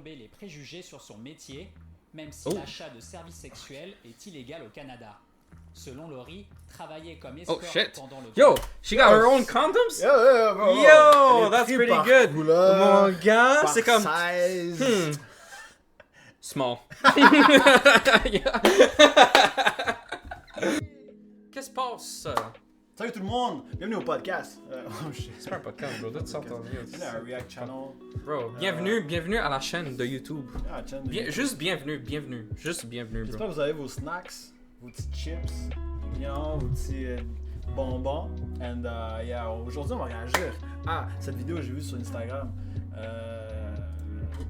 tomber les préjugés sur son métier, même si l'achat de services sexuels est illégal au Canada. Selon Laurie, travailler comme escorte pendant le... Yo, she got her own condoms? Bro. Yo, that's pretty par good. couleur, Mon gars, par c'est comme... size. Small. Qu'est-ce qui se passe? Salut tout le monde, bienvenue au podcast. Oh shit. C'est pas un podcast, bro. Toi, tu s'entends bien. C'est un React channel. Bro, bienvenue à la chaîne de YouTube. Ah, chaîne de YouTube. Juste bienvenue. Juste bienvenue, bro. J'espère que vous avez vos snacks, vos petits chips, vos petits bonbons. And yeah, aujourd'hui on va réagir à cette vidéo que j'ai vue sur Instagram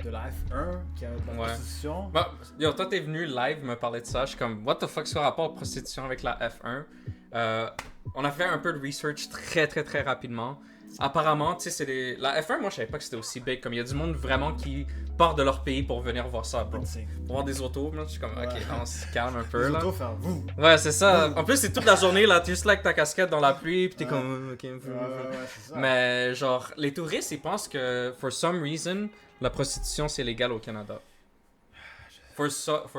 de la F1 qui a de la prostitution. Bah, yo, toi t'es venu live me parler de ça. Je suis comme, what the fuck, c'est quoi rapport prostitution avec la F1? On a fait un peu de research très rapidement. Apparemment, tu sais, c'est des... La F1, moi je savais pas que c'était aussi big. Comme il y a du monde vraiment qui part de leur pays pour venir voir ça, bro. Pour voir des autos, là, je suis comme, ok, on se calme un peu, les là. autos faire vous. Ouais, c'est ça. En plus, c'est toute la journée, là, t'es juste là avec ta casquette dans la pluie, pis t'es comme, ok, Ouais, c'est ça. Mais genre, les touristes, ils pensent que, for some reason, la prostitution, c'est légal au Canada. For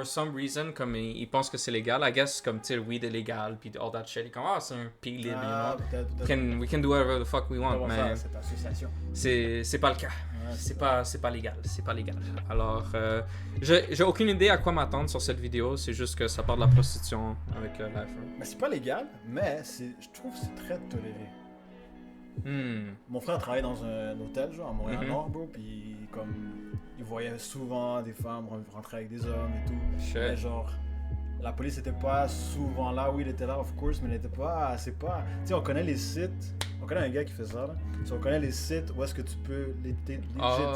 some reason, comme ils pensent que c'est légal, I guess, comme, tu sais, le weed est légal, pis all that shit, ils comme, c'est un pays libre, peut-être. we can do whatever the fuck we want, mais cette association. c'est pas le cas. Ouais, c'est pas légal. Alors, j'ai aucune idée à quoi m'attendre sur cette vidéo, c'est juste que ça parle de la prostitution avec la F1. Mais c'est pas légal, mais je trouve que c'est très toléré. Mon frère travaillait dans un hôtel, genre, à Montréal-Nord, bro, pis comme, il voyait souvent des femmes rentrer avec des hommes et tout. Shit. Mais genre, la police était pas souvent là, oui, il était là, of course, mais il était pas, c'est pas... Tu sais, on connaît les sites, on connaît un gars qui fait ça, là. So, on connaît les sites où est-ce que tu peux legit,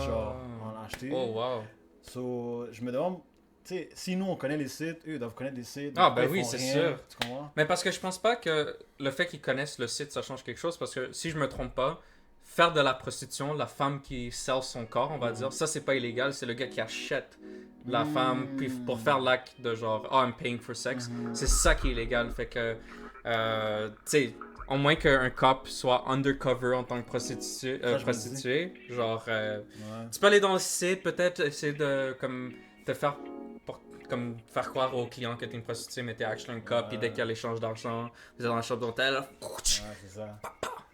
genre, en acheter. Oh, wow. So, je me demande... Tu sais, si nous on connaît les sites, eux ils doivent connaître les sites. Ah, ben ils oui, font c'est rien, sûr. Tu comprends? Mais parce que je pense pas que le fait qu'ils connaissent le site, ça change quelque chose. Parce que si je me trompe pas, faire de la prostitution, la femme qui sell son corps, on va dire, ça c'est pas illégal, c'est le gars qui achète la femme puis pour faire l'acte de genre, oh, I'm paying for sex. C'est ça qui est illégal. Fait que, tu sais, au moins qu'un cop soit undercover en tant que prostituée, genre, tu peux aller dans le site, peut-être essayer de comme te faire comme faire croire aux clients que t'es une prostituée, mais t'es actually un cop, puis dès qu'il y a l'échange d'argent, vous êtes dans la chambre d'hôtel, c'est ça.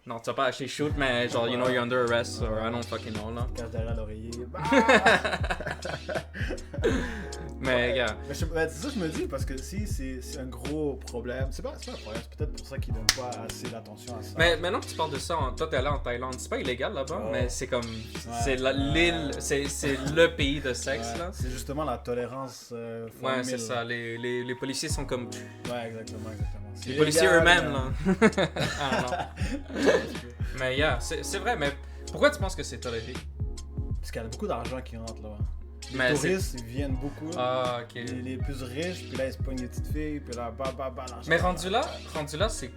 non, tu vas pas acheter shoot, mais genre, you know, you're under arrest, or I don't fucking know, là. Cache derrière l'oreiller. Mais, yeah. Mais c'est ça que je me dis, parce que si c'est un gros problème, c'est pas un problème, c'est peut-être pour ça qu'ils donnent pas assez d'attention à ça. Mais maintenant que tu parles de ça, toi t'es allé en Thaïlande, c'est pas illégal là-bas, mais c'est comme, c'est l'île, c'est le pays de sexe, là. C'est justement la tolérance ouais, c'est ça, les policiers sont comme... Ouais, exactement. Les policiers eux-mêmes, là. Ah non. Mais yeah, c'est vrai, mais pourquoi tu penses que c'est toléré? Parce qu'il y a beaucoup d'argent qui rentre là. Les Mais touristes, ils viennent beaucoup. Ah, ok. Les plus riches, puis là, ils se pognent des petites filles, puis là, l'argent. Mais rendu là, c'est...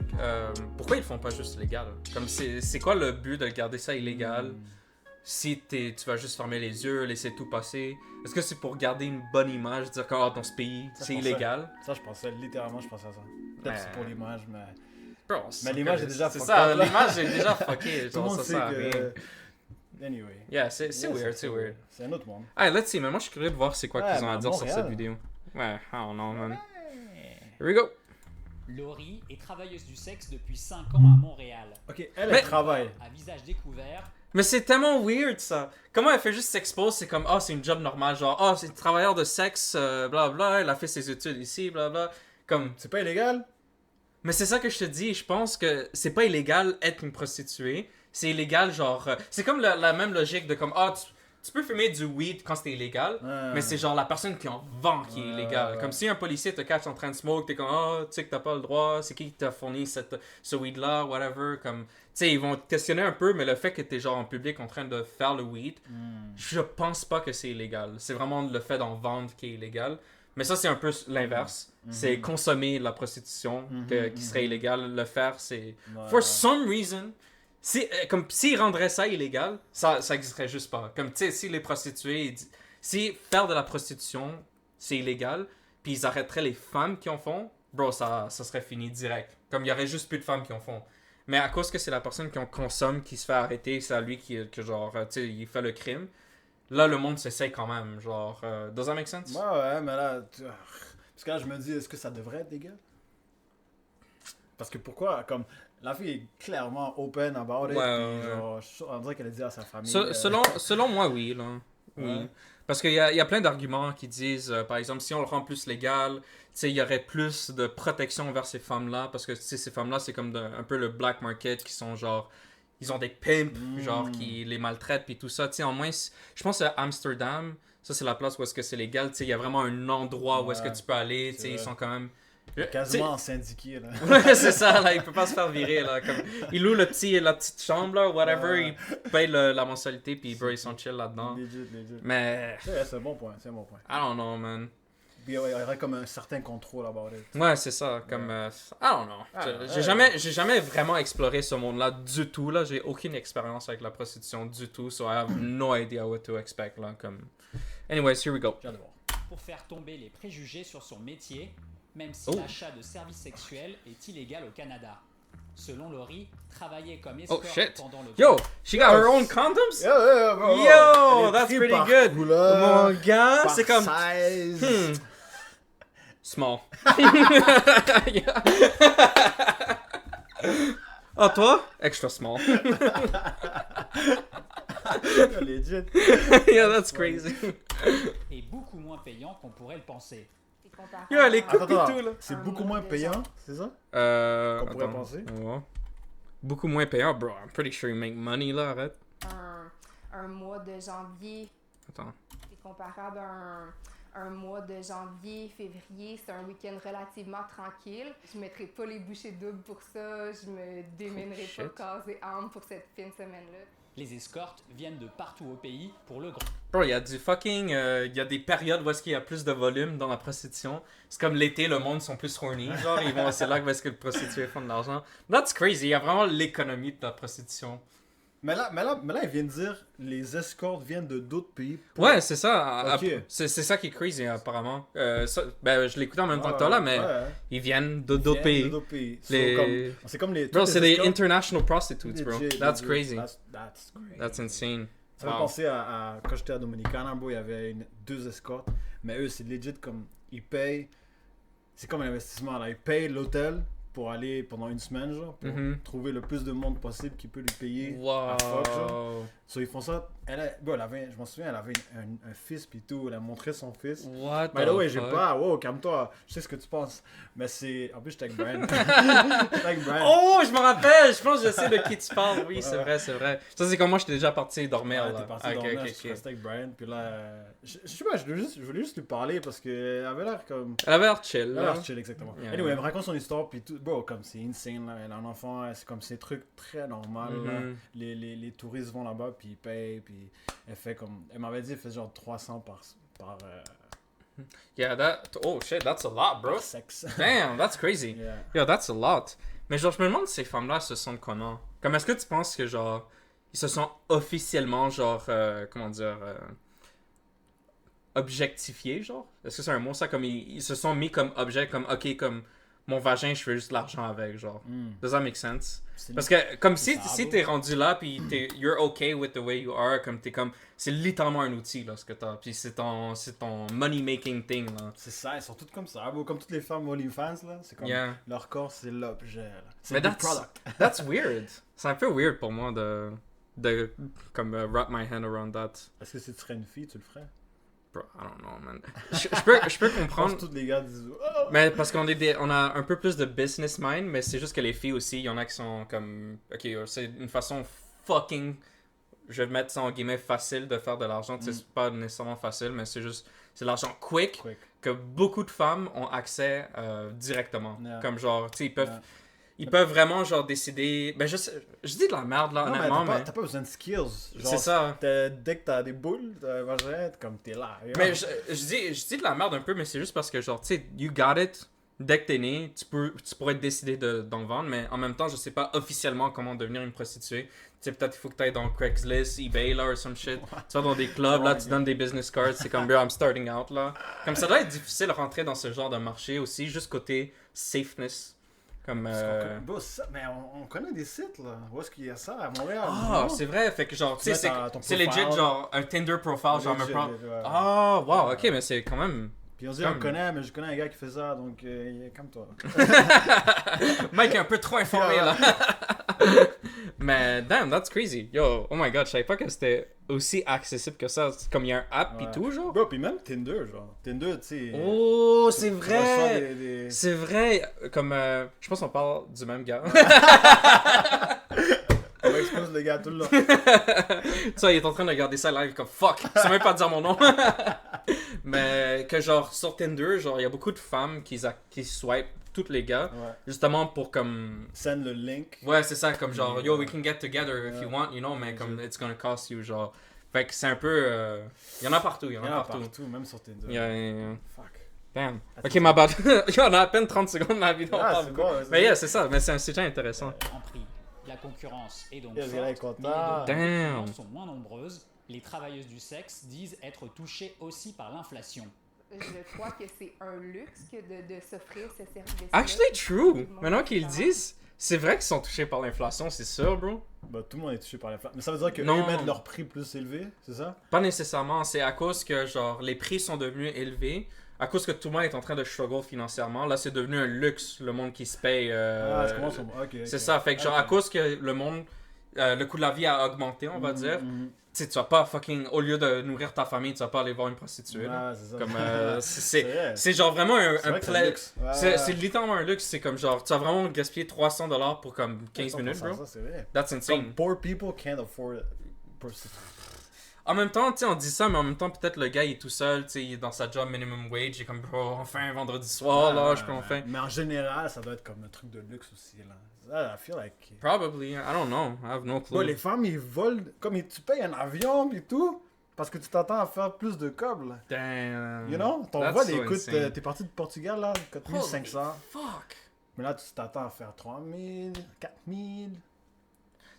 pourquoi ils le font pas juste légal? Comme c'est quoi le but de garder ça illégal? Si tu vas juste fermer les yeux, laisser tout passer, est-ce que c'est pour garder une bonne image, dire que dans ce pays, c'est illégal? Ça, je pensais à ça. Peut-être que c'est pour l'image, mais... Bro, mais l'image est déjà fuckée. C'est ça, l'image est déjà fuckée. Tout le monde sait que... Rien. Anyway. Yeah, c'est weird. C'est un autre monde. Alright, let's see, mais moi je suis curieux de voir c'est quoi qu'ils ont à dire sur cette vidéo. Ouais, I don't know, man. Here we go. Laurie est travailleuse du sexe depuis 5 ans à Montréal. Ok, elle travaille. À visage découvert. Mais c'est tellement weird ça. Comment elle fait juste s'expose, c'est comme, c'est une job normale, genre, c'est une travailleur de sexe, blablabla, elle a fait ses études ici, blablabla. Comme... C'est pas illégal? Mais c'est ça que je te dis, je pense que c'est pas illégal être une prostituée. C'est illégal, genre... c'est comme la même logique de comme, tu peux fumer du weed quand c'est illégal, mais c'est genre la personne qui en vend qui est illégale. Comme si un policier te catch en train de smoke, t'es comme, tu sais que t'as pas le droit, c'est qui t'a fourni ce weed-là, whatever. Comme, tu sais, ils vont te questionner un peu, mais le fait que t'es genre en public en train de faire le weed, je pense pas que c'est illégal. C'est vraiment le fait d'en vendre qui est illégal. Mais ça, c'est un peu l'inverse. C'est consommer la prostitution qui serait illégal. Le faire, c'est... For some reason... Comme s'ils rendraient ça illégal, ça existerait juste pas. Comme tu sais, si les prostituées, si faire de la prostitution c'est illégal, puis ils arrêteraient les femmes qui en font, bro, ça serait fini direct. Comme il y aurait juste plus de femmes qui en font. Mais à cause que c'est la personne qui en consomme qui se fait arrêter, c'est à lui que genre, tu sais, il fait le crime. là, le monde s'essaye quand même. Genre, does that make sense? Ouais, mais là... Parce que là, je me dis, est-ce que ça devrait être légal? Parce que pourquoi? Comme, la fille est clairement open about it. Puis, genre, on dirait qu'elle a dit à sa famille... Selon moi, oui. Là. Oui. Ouais. Parce qu'il y a plein d'arguments qui disent, par exemple, si on le rend plus légal, il y aurait plus de protection envers ces femmes-là. Parce que ces femmes-là, c'est comme un peu le black market qui sont genre... Ils ont des pimps, genre, qui les maltraitent, puis tout ça. Tu sais, en moins, je pense à Amsterdam, ça, c'est la place où est-ce que c'est légal. Tu sais, il y a vraiment un endroit où est-ce que tu peux aller. Tu sais, ils sont quand même... Quasiment syndiqué, là. Ouais, c'est ça, là. Il peut pas se faire virer, là. Comme, il loue la petite chambre, là, whatever. Il paye la mensualité, puis bro, ils sont chill là-dedans. Legit. Mais... C'est un bon point, I don't know, man. Puis, il y aurait comme un certain contrôle about it. Ouais, c'est ça. Comme, I don't know. J'ai jamais vraiment exploré ce monde-là du tout, là. J'ai aucune expérience avec la prostitution du tout, so I have no idea what to expect, là. Comme... Anyways, here we go. J'adore. Pour faire tomber les préjugés sur son métier, même si l'achat de services sexuels est illégal au Canada. Selon Laurie, travailler comme escorte pendant le... Yo, she got her own condoms? Yo, Yo, that's pretty good. Couleur, mon gars, c'est comme... size. Small. Ah, toi? Extra small. Legit. Yeah, that's crazy. Et beaucoup moins payant qu'on pourrait le penser. Yo, elle est coupée Attends, tout, là. c'est beaucoup moins payant, c'est ça? Qu'on pourrait penser? Ouais. Beaucoup moins payant, bro. I'm pretty sure you make money, là, arrête. Un mois de janvier. Attends. C'est comparable à un mois de janvier, février. C'est un week-end relativement tranquille. Je mettrai pas les bouchées doubles pour ça. Je me démènerai pas corps et âme pour cette fin de semaine-là. Les escortes viennent de partout au pays pour le grand. Bro, il y a du fucking... Il y a des périodes où est-ce qu'il y a plus de volume dans la prostitution. C'est comme l'été, le monde sont plus horny. Genre, ils vont... C'est là où est-ce que les prostituées font de l'argent. That's crazy. Il y a vraiment l'économie de la prostitution. Mais là, il vient de dire les escortes viennent de d'autres pays. Ouais, c'est ça. Ok. C'est ça qui est crazy, apparemment. Je l'écoutais en même temps que toi, là, mais ils viennent de d'autres pays. C'est comme les... Bro, c'est des international prostitutes, bro. Legit, That's legit. crazy. That's crazy. That's insane. Ça me fait penser à quand j'étais à Dominicana, bro, il y avait deux escortes. Mais eux, c'est legit comme... Ils payent... C'est comme un investissement, là. Ils payent l'hôtel pour aller pendant une semaine, genre, pour trouver le plus de monde possible qui peut lui payer à fuck, genre. So, ils font ça. Je m'en souviens, elle avait un fils pis tout, elle a montré son fils. What Mais là, ouais, j'ai pas, wow, calme-toi, je sais ce que tu penses. Mais c'est. En plus, j'étais avec Brian. Oh, je me rappelle, je pense que je sais de qui tu parles. Oui, c'est vrai. Ça, c'est comme moi, j'étais déjà parti dormir. Ouais, t'es parti dormir, je suis resté avec Brian, puis là. Je sais pas, je voulais juste lui parler parce qu'elle avait l'air comme. Elle avait l'air chill. Elle avait l'air chill, exactement. Yeah. Anyway, elle me raconte son histoire, puis tout. Bon, comme c'est insane, là. Elle a un enfant, c'est comme ces trucs très normaux, là. Les touristes vont là-bas, puis ils payent, puis elle fait comme. Elle m'avait dit, elle fait genre 300 par Yeah, oh shit, that's a lot, bro. par sexe. Damn, that's crazy. Yeah, that's a lot. Mais genre, je me demande si ces femmes-là se sentent comment. Comme, est-ce que tu penses que genre, ils se sont officiellement, genre, comment dire, objectifiés, genre? Est-ce que c'est un mot, ça? Comme, ils se sont mis comme objet, comme, ok, comme, mon vagin, je fais juste de l'argent avec, genre. Does that make sense? Parce que, comme si t'es rendu là, pis you're okay with the way you are, comme t'es comme, c'est littéralement un outil, là, ce que t'as. Pis c'est ton money-making thing, là. C'est ça, elles sont toutes comme ça. Comme toutes les femmes OnlyFans, là. C'est comme, leur corps, c'est l'objet, là. C'est le product. That's weird. C'est un peu weird pour moi de comme, wrap my hand around that. Est-ce que si tu serais une fille, tu le ferais? Bro, I don't know, man. Je peux comprendre. Je pense que tous les gars disent oh! Mais parce qu'on on a un peu plus de business mind, mais c'est juste que les filles aussi, il y en a qui sont comme, ok, c'est une façon fucking, je vais mettre ça en guillemets facile de faire de l'argent. Tu sais, c'est pas nécessairement facile, mais c'est juste, c'est l'argent quick que beaucoup de femmes ont accès directement. Comme genre, tu sais, ils peuvent vraiment genre décider. Ben je dis de la merde là, honnêtement, mais t'as pas besoin de skills. C'est ça. Dès que t'as des boules, comme t'es là. Mais je dis de la merde un peu, mais c'est juste parce que genre, tu sais, you got it. Dès que t'es né, tu pourrais décider d'en vendre, mais en même temps, je sais pas officiellement comment devenir une prostituée. Tu sais, peut-être il faut que t'ailles dans Craigslist, eBay là, or some shit. Tu vas dans des clubs, là, tu donnes des business cards, c'est comme, I'm starting out, là. Comme ça doit être difficile de rentrer dans ce genre de marché aussi, juste côté safeness. Comme, Bro, mais on connaît des sites, là. Où est-ce qu'il y a ça, à Montréal? Ah, c'est vrai. Fait que genre, tu sais, c'est legit, genre, un Tinder profile, genre, Legit, ouais. Ah, wow, ok, mais c'est quand même... Puis on se dit, on connaît, mais je connais un gars qui fait ça, donc il est comme toi. Mike est un peu trop informé, là. Mais, damn, that's crazy. Yo, oh my god, je savais pas que c'était aussi accessible que ça. Comme il y a un app pis tout, genre. Bro, pis même Tinder, genre. Tinder, tu sais. Oh, c'est vrai! C'est vrai! Comme, je pense qu'on parle du même gars. On expose le gars tout le long. Tu vois, il est en train de regarder ça live comme fuck, c'est même pas dire mon nom. Mais que genre sur Tinder, genre il y a beaucoup de femmes qui swipe tous les gars, justement pour comme... Send le link. Ouais, c'est ça, comme genre yo, we can get together if you want, you know, mais comme it's gonna cost you, genre. Fait que c'est un peu... Il y en a partout, il y en a partout. Même sur Tinder. Fuck. Damn. Ok, ma bad. On a à peine 30 secondes dans la vidéo. Mais yeah, c'est ça, mais c'est déjà intéressant. En prix. La concurrence est donc forte, mais les demandes sont moins nombreuses. Les travailleuses du sexe disent être touchées aussi par l'inflation. Je crois que c'est un luxe que de s'offrir ce service. Actually true. Maintenant qu'ils le disent, c'est vrai qu'ils sont touchés par l'inflation, c'est sûr, bro. Bah, tout le monde est touché par l'inflation. Mais ça veut dire qu'ils mettent leur prix plus élevé, c'est ça? Pas nécessairement. C'est à cause que genre les prix sont devenus élevés. À cause que tout le monde est en train de struggle financièrement, là c'est devenu un luxe, le monde qui se paye. Je commence okay. C'est ça, fait que genre à cause que le monde, le coût de la vie a augmenté, on va dire. Tu sais, tu vas pas fucking, au lieu de nourrir ta famille, tu vas pas aller voir une prostituée. C'est ça. Comme, c'est genre vraiment un luxe. C'est littéralement un luxe, c'est comme genre, tu vas vraiment gaspiller $300 pour comme 15 minutes, bro. Ça, c'est vrai. That's insane. Comme poor people can't afford prostitute. En même temps, tu sais, on dit ça, mais en même temps, peut-être le gars il est tout seul, tu sais, il est dans sa job minimum wage, il est comme, bro, enfin, vendredi soir, là, je peux enfin. Mais en général, ça doit être comme un truc de luxe aussi, là. I feel like... Probably, I don't know, I have no clue. Bon, les femmes, ils volent, comme tu payes un avion et tout, parce que tu t'attends à faire plus de cob, là. Damn. You know? Ton vol, écoute, t'es parti de Portugal, là, 4500. Fuck. Mais là, tu t'attends à faire 3000, 4000.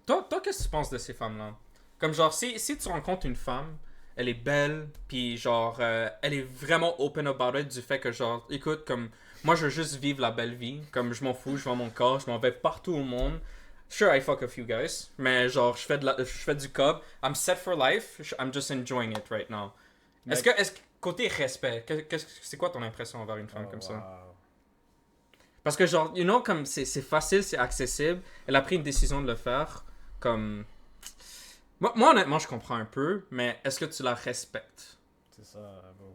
Toi, qu'est-ce que tu penses de ces femmes-là? Comme genre, si tu rencontres une femme, elle est belle, puis genre, elle est vraiment open about it du fait que genre, écoute, comme, moi je veux juste vivre la belle vie, comme je m'en fous, je vends mon corps, je m'en vais partout au monde. Sure, I fuck a few guys, mais genre, je fais du cob, I'm set for life, I'm just enjoying it right now. Est-ce que côté respect, c'est quoi ton impression envers une femme comme ça? Parce que genre, you know, comme c'est facile, c'est accessible, elle a pris une décision de le faire, comme... Moi, honnêtement, je comprends un peu, mais est-ce que tu la respectes? C'est ça, bon...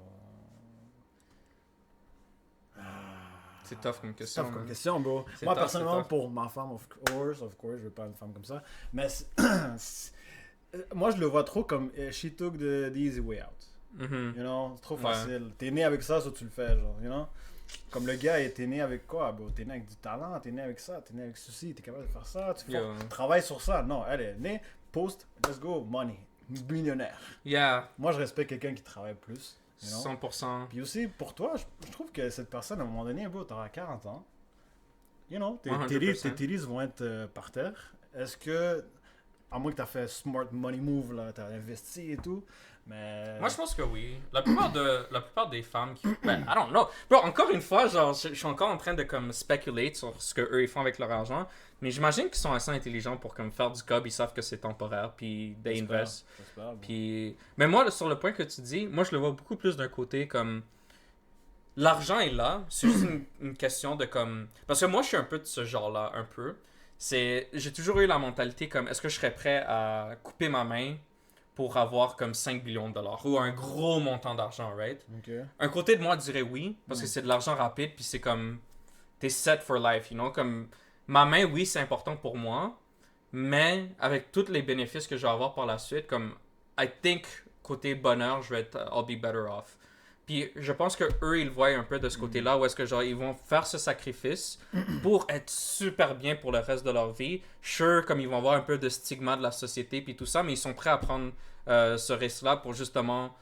C'est tough comme question. C'est tough comme question, bro. Moi, personnellement, pour ma femme, of course, je veux pas une femme comme ça. Mais moi, je le vois trop comme she took the easy way out. You know, c'est trop facile. T'es né avec ça, tu le fais, genre, you know? Comme le gars, t'es né avec quoi, bro? T'es né avec du talent, t'es né avec ça, t'es né avec ceci, t'es capable de faire ça, tu travailles sur ça. Non, elle est née, post, let's go, money. Millionnaire. Yeah. Moi, je respecte quelqu'un qui travaille plus. You know? 100%. Puis aussi, pour toi, je trouve que cette personne, à un moment donné, bro, t'auras 40 ans. You know, tes titties vont être par terre. Est-ce que, à moins que t'as fait smart money move, là, t'as investi et tout, mais... Moi, je pense que oui. La plupart des femmes qui... Ben, I don't know. Bro, encore une fois, genre, je suis encore en train de, comme, speculate sur ce qu'eux, ils font avec leur argent. Mais j'imagine qu'ils sont assez intelligents pour, comme, faire du cob. Ils savent que c'est temporaire, puis they invest. Puis... Mais moi, sur le point que tu dis, moi, je le vois beaucoup plus d'un côté, comme... L'argent est là. C'est juste une question de, comme... Parce que moi, je suis un peu de ce genre-là, un peu. J'ai toujours eu la mentalité, comme, est-ce que je serais prêt à couper ma main pour avoir comme 5 billions de dollars ou un gros montant d'argent, right? Okay. Un côté de moi dirait oui, parce que c'est de l'argent rapide, puis c'est comme, t'es set for life, you know? Comme, ma main, oui, c'est important pour moi, mais avec tous les bénéfices que je vais avoir par la suite, comme, I think, côté bonheur, je vais être, I'll be better off. Puis je pense que eux ils voient un peu de ce côté-là, où est-ce que genre ils vont faire ce sacrifice pour être super bien pour le reste de leur vie. Sure, comme ils vont avoir un peu de stigma de la société puis tout ça, mais ils sont prêts à prendre ce risque-là pour justement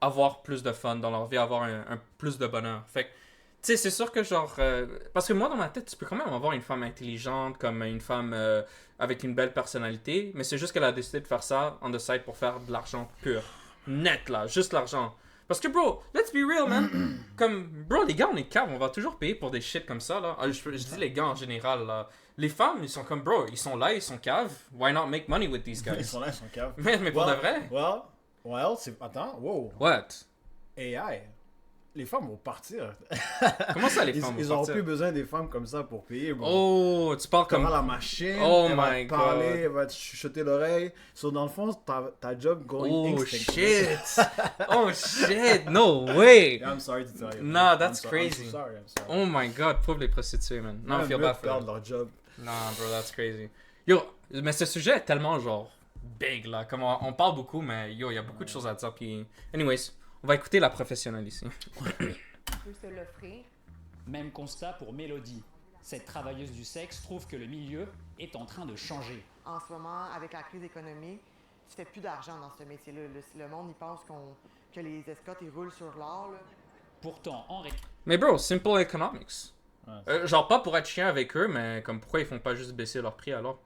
avoir plus de fun dans leur vie, avoir un plus de bonheur. Fait que, tu sais, c'est sûr que genre... parce que moi, dans ma tête, tu peux quand même avoir une femme intelligente, comme une femme avec une belle personnalité, mais c'est juste qu'elle a décidé de faire ça on the side pour faire de l'argent pur. Net, là, juste l'argent. Parce que, bro, let's be real, man. Comme, bro, les gars, on est caves, on va toujours payer pour des shit comme ça, là. Je dis les gars en général, là. Les femmes, ils sont comme, bro, ils sont là, ils sont caves. Why not make money with these guys? Ils sont là, ils sont caves. Mais pour de vrai? Well, c'est... Attends, wow. What? AI. Les femmes vont partir. Comment ça, les femmes vont Ils n'auront partir? plus besoin des femmes comme ça pour payer, bro. Oh, tu parles comme... la machine, Oh elle va my te parler, God. elle va te chuchoter l'oreille. So, dans le fond, ta job going Oh extinct. shit! Oh shit! No way! I'm sorry to tell you. Nah, that's I'm crazy. sorry. Oh my god, pauvres les prostituées, man. Non, I feel bad for perdre them. leur job. Nah, bro, that's crazy. Yo, mais ce sujet est tellement genre big là. Comme on parle beaucoup, mais yo, il y a beaucoup de choses à dire. Puis, anyways, on va écouter la professionnelle ici. Peut se l'offrir. Même constat pour Mélodie. Cette travailleuse du sexe trouve que le milieu est en train de changer. En ce moment, avec la crise économique, tu fais plus d'argent dans ce métier-là. Le monde, il pense que les escortes, ils roulent sur l'or. là. Pourtant, Mais bro, simple economics. Ouais, Genre pas pour être chiant avec eux, mais comme pourquoi ils font pas juste baisser leur prix alors?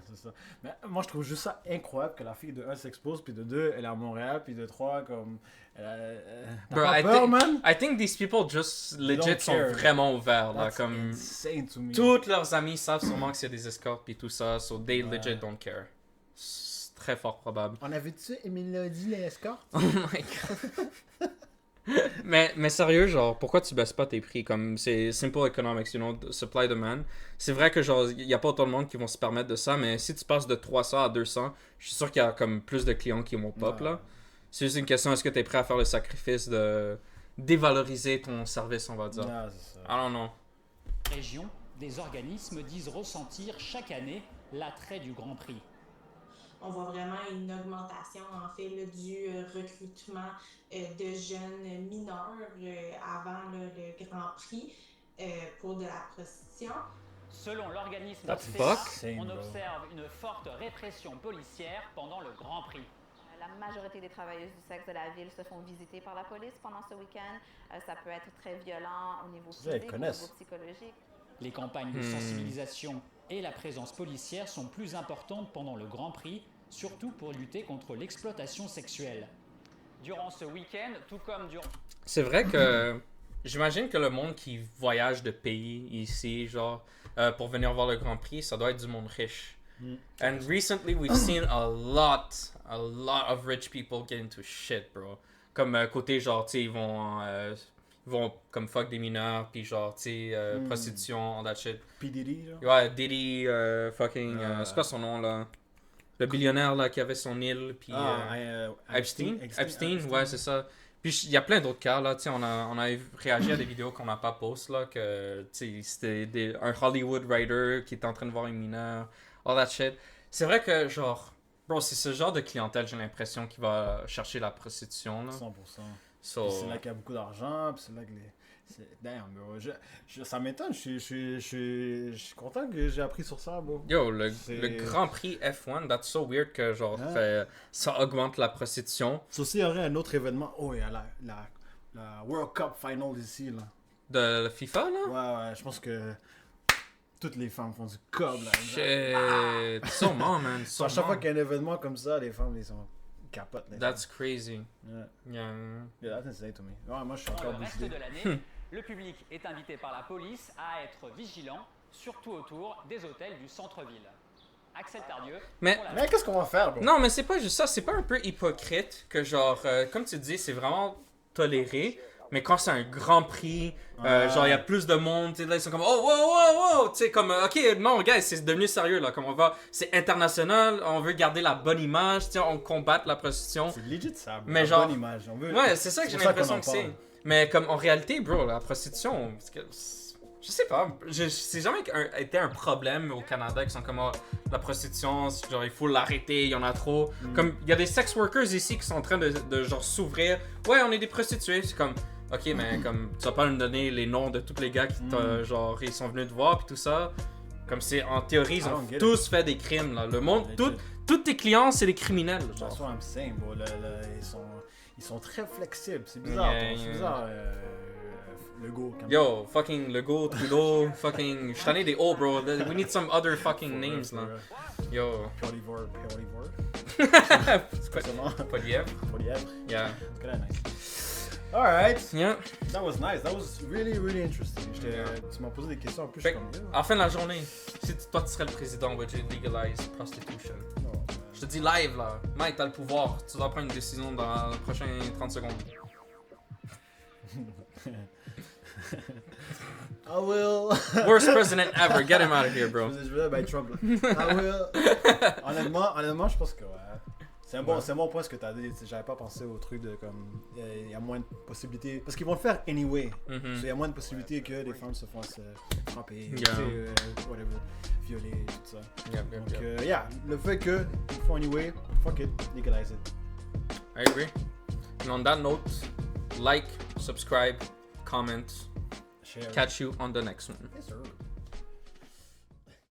c'est ça. Mais moi, je trouve juste ça incroyable que la fille de 1 s'expose, puis de 2, elle est à Montréal, puis de 3, comme. T'as Bro, pas I peur, think- man? I think these people just legit don't sont care. vraiment ouverts là. That's Comme insane to me. toutes leurs amis savent sûrement que c'est des escortes puis tout ça, so they Ouais. legit don't care. C'est très fort probable. On avait-tu Mélodie l'escorte? Oh my god. mais sérieux, genre, pourquoi tu baisses pas tes prix? Comme, c'est simple economics, you know, supply demand. C'est vrai que, genre, il y a pas autant de monde qui vont se permettre de ça, mais si tu passes de 300 à 200, je suis sûr qu'il y a comme plus de clients qui vont pop, Ouais. là. C'est juste une question, est-ce que tu es prêt à faire le sacrifice de dévaloriser ton service, on va dire? Non, c'est ça. I don't know. région, des organismes disent ressentir chaque année l'attrait du Grand Prix. On voit vraiment une augmentation en fait là, du recrutement de jeunes mineurs avant là, le Grand Prix pour de la prostitution. Selon l'organisme That's CESA, insane, on bro. observe une forte répression policière pendant le Grand Prix. La majorité des travailleuses du sexe de la ville se font visiter par la police pendant ce week-end. Ça peut être très violent au niveau Ça, ils physique, au connaissent. niveau psychologique. Les campagnes de sensibilisation et la présence policière sont plus importantes pendant le Grand Prix, surtout pour lutter contre l'exploitation sexuelle. Durant ce week-end, tout comme durant... C'est vrai que j'imagine que le monde qui voyage de pays ici, genre, pour venir voir le Grand Prix, ça doit être du monde riche. And recently we've seen a lot of rich people get into shit, bro. Comme côté genre, tu sais, ils vont comme fuck des mineurs, puis genre, tu sais, prostitution, all that shit. P. Diddy, genre. Ouais, Diddy, fucking, c'est quoi son nom là? Le billionnaire là qui avait son île, puis Epstein, ouais, c'est ça. Puis il y a plein d'autres cas là, tu sais, on a réagi à des vidéos qu'on n'a pas post là, que tu sais, c'était un Hollywood writer qui était en train de voir une mineure, all that shit. C'est vrai que genre, bro, c'est ce genre de clientèle, j'ai l'impression, qui va chercher la prostitution là. 100%. So, Puis c'est là qu'il y a beaucoup d'argent, puis c'est là que les... Damn, bro. Ça m'étonne, je suis content que j'ai appris sur ça, bro. yo, le C'est- Grand Prix F1, that's so weird que genre ça augmente la prostitution. Ça aussi, il y aurait un autre événement. Oh, il y a la World Cup Final ici, là. De la FIFA là? Ouais, je pense que toutes les femmes font du cob, là. Shit, sûrement man, À chaque sûrement. fois qu'il y a un événement comme ça, les femmes, ils sont capotes. les That's crazy. femmes. Yeah. Yeah, that's insane to me. Ouais, moi, je suis Pendant encore le reste bouche de l'année, le public est invité par la police à être vigilant, surtout autour des hôtels du centre-ville. Axel Tardieu, Mais- pour la- Mais qu'est-ce qu'on va faire, bro? Non, mais c'est pas juste ça, c'est pas un peu hypocrite que genre, comme tu dis, c'est vraiment toléré, mais quand c'est un grand prix, genre il y a plus de monde, tu sais, là ils sont comme oh wow, tu sais comme ok non guys c'est devenu sérieux là, comme on va, c'est international, on veut garder la bonne image, tu sais, on combat la prostitution. C'est legit ça, bro. Mais La genre- bonne image. On veut... Ouais, c'est ça que j'ai pour ça qu'on l'impression en que c'est. parle. Mais comme en réalité, bro, la prostitution, parce que, je sais pas, c'est jamais été un problème au Canada qui sont comme oh, la prostitution, genre il faut l'arrêter, il y en a trop. Comme il y a des sex workers ici qui sont en train de genre s'ouvrir. Ouais, on est des prostituées, c'est comme ok, mais comme tu vas pas nous donner les noms de tous les gars qui genre ils sont venus te voir puis tout ça. Comme c'est en théorie, ils I ont don't get tous fait des crimes là. Le monde, Legit. tous tes clients, c'est des criminels. That's Genre. what I'm saying, bro. Ils sont très flexibles. C'est bizarre, Yeah, bro. C'est yeah. bizarre. Le go. Yo, fucking Legault, Trudeau, fucking. Je t'en ai des hauts, bro. We need some other fucking names, là. Yo. Polivore. C'est quoi C'est comment? Polièvre? Polièvre. Yeah. C'est quand même nice. Alright. Yeah. That was nice. That was really, really interesting. Tu m'as posé des questions en plus. Fait, à la fin de la journée, si toi tu serais le président, would you legalize prostitution? Non, je te dis live là. Mike, t'as le pouvoir. Tu dois prendre une décision dans les prochaines 30 secondes. I will. Worst president ever. Get him out of here, bro. Je vais by Trump. I will. Honnêtement, je pense que ouais. C'est un bon point ce que t'as dit. J'avais pas pensé au truc de comme il y a moins de possibilités parce qu'ils vont le faire anyway. Il y a moins de possibilités que les femmes se fassent frapper, whatever, violer, tout ça. Donc yeah, le fait que ils font anyway, fuck it, legalize it. I agree. And on that note, like, subscribe, comment. Share. Catch you on the next one. Yes, sir.